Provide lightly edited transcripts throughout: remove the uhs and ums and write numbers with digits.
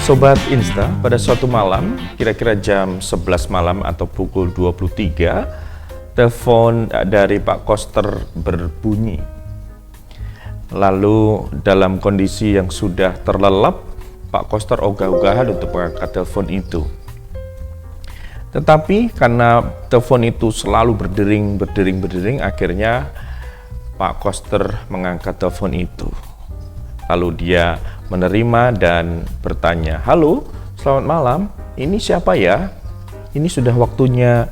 Sobat Insta, pada suatu malam, kira-kira jam 11 malam atau pukul 23, telepon dari Pak Koster berbunyi. Lalu dalam kondisi yang sudah terlelap, Pak Koster ogah-ogahan untuk mengangkat telepon itu. Tetapi karena telepon itu selalu berdering, akhirnya Pak Koster mengangkat telepon itu. Lalu dia menerima dan bertanya, "Halo, selamat malam, ini siapa ya? Ini sudah waktunya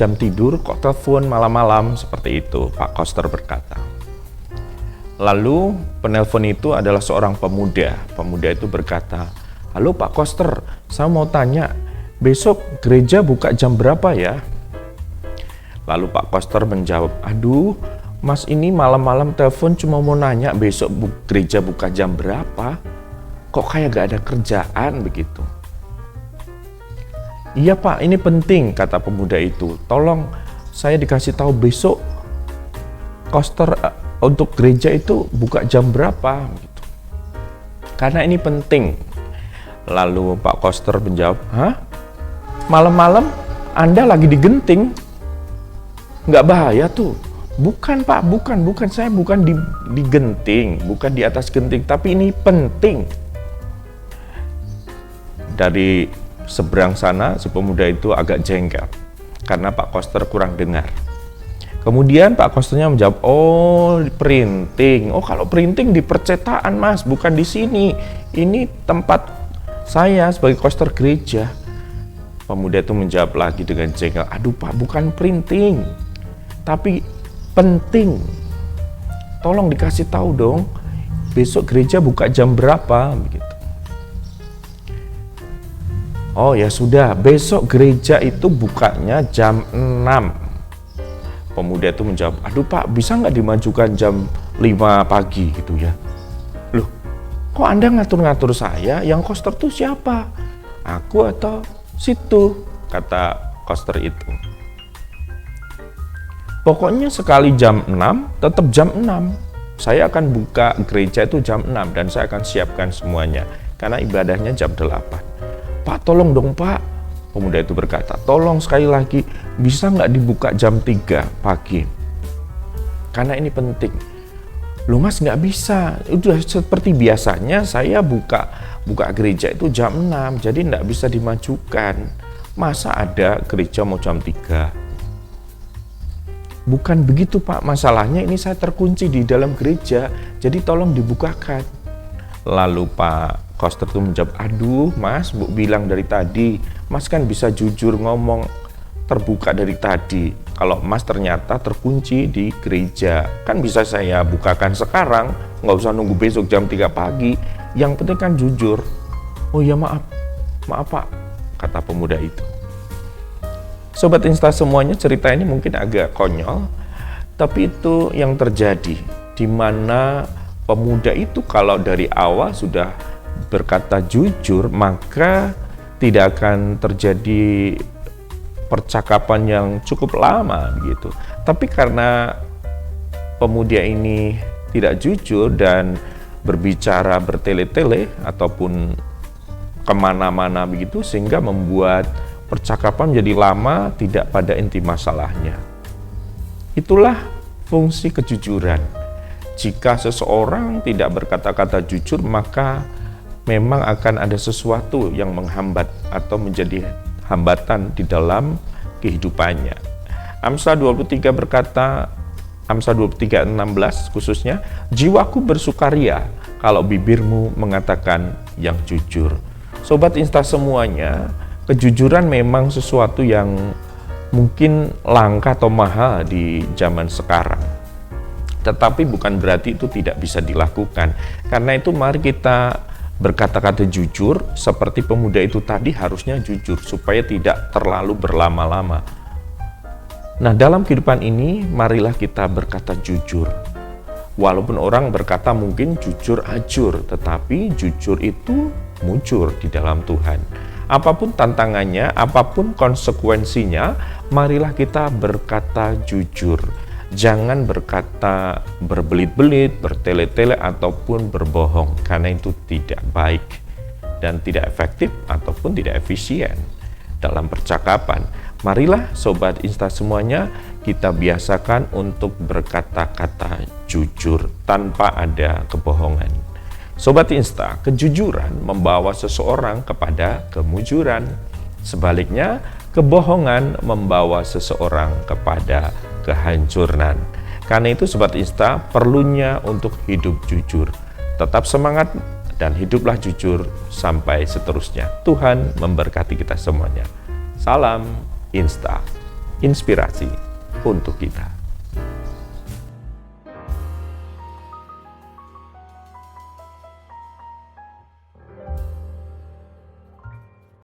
jam tidur, kok telepon malam-malam?" Seperti itu, Pak Koster berkata. Lalu penelpon itu adalah seorang pemuda. Pemuda itu berkata, "Halo Pak Koster, saya mau tanya, besok gereja buka jam berapa ya?" Lalu Pak Koster menjawab, "Aduh, Mas, ini malam-malam telepon cuma mau nanya besok gereja buka jam berapa? Kok kayak gak ada kerjaan begitu?" "Iya Pak, ini penting," kata pemuda itu. "Tolong saya dikasih tahu besok Koster untuk gereja itu buka jam berapa gitu. Karena ini penting." Lalu Pak Koster menjawab, "Hah? Malam-malam Anda lagi digenting? Nggak bahaya tuh?" "Bukan Pak, bukan. Saya bukan digenting, bukan di atas genting, tapi ini penting." Dari seberang sana, si pemuda itu agak jengkel karena Pak Koster kurang dengar. Kemudian Pak Kosternya menjawab, "Oh, printing. Oh, kalau printing di percetakan Mas, bukan di sini. Ini tempat saya sebagai koster gereja." Pemuda itu menjawab lagi dengan jengkel, "Aduh Pak, bukan printing, tapi penting. Tolong dikasih tahu dong, besok gereja buka jam berapa?" Begitu. "Oh ya sudah, besok gereja itu bukanya jam 6. Pemuda itu menjawab, "Aduh Pak, bisa nggak dimajukan jam 5 pagi gitu ya?" "Loh, kok Anda ngatur-ngatur saya? Yang koster itu siapa? Aku atau situ?" kata koster itu. "Pokoknya sekali jam 6, tetap jam 6. Saya akan buka gereja itu jam 6 dan saya akan siapkan semuanya, karena ibadahnya jam 8. "Pak, tolong dong Pak," pemuda itu berkata, "tolong sekali lagi, bisa nggak dibuka jam 3 pagi? Karena ini penting." "Loh Mas, nggak bisa. Udah seperti biasanya saya buka gereja itu jam 6, jadi nggak bisa dimajukan. Masa ada gereja mau jam 3? "Bukan begitu Pak, masalahnya ini saya terkunci di dalam gereja, jadi tolong dibukakan." Lalu Pak Koster itu menjawab, "Aduh Mas, Bu bilang dari tadi, Mas kan bisa jujur ngomong terbuka dari tadi. Kalau Mas ternyata terkunci di gereja, kan bisa saya bukakan sekarang, nggak usah nunggu besok jam 3 pagi. Yang penting kan jujur." "Oh ya maaf Pak," kata pemuda itu. Sobat Insta semuanya, cerita ini mungkin agak konyol, tapi itu yang terjadi, di mana pemuda itu kalau dari awal sudah berkata jujur, maka tidak akan terjadi percakapan yang cukup lama begitu. Tapi karena pemuda ini tidak jujur dan berbicara bertele-tele ataupun kemana-mana begitu, sehingga membuat percakapan menjadi lama, tidak pada inti masalahnya. Itulah fungsi kejujuran. Jika seseorang tidak berkata-kata jujur, maka memang akan ada sesuatu yang menghambat atau menjadi hambatan di dalam kehidupannya. Amsal 23 berkata, Amsal 23:16 khususnya, "Jiwaku bersukaria kalau bibirmu mengatakan yang jujur." Sobat Insta semuanya, kejujuran memang sesuatu yang mungkin langka atau mahal di zaman sekarang. Tetapi bukan berarti itu tidak bisa dilakukan. Karena itu mari kita berkata-kata jujur, seperti pemuda itu tadi harusnya jujur, supaya tidak terlalu berlama-lama. Nah, dalam kehidupan ini, marilah kita berkata jujur. Walaupun orang berkata mungkin jujur ajur, tetapi jujur itu mujur di dalam Tuhan. Apapun tantangannya, apapun konsekuensinya, marilah kita berkata jujur. Jangan berkata berbelit-belit, bertele-tele, ataupun berbohong, karena itu tidak baik dan tidak efektif ataupun tidak efisien dalam percakapan. Marilah Sobat Insta semuanya, kita biasakan untuk berkata-kata jujur tanpa ada kebohongan. Sobat Insta, kejujuran membawa seseorang kepada kemujuran. Sebaliknya, kebohongan membawa seseorang kepada kehancuran. Karena itu Sobat Insta, perlunya untuk hidup jujur. Tetap semangat dan hiduplah jujur sampai seterusnya. Tuhan memberkati kita semuanya. Salam Insta, inspirasi untuk kita.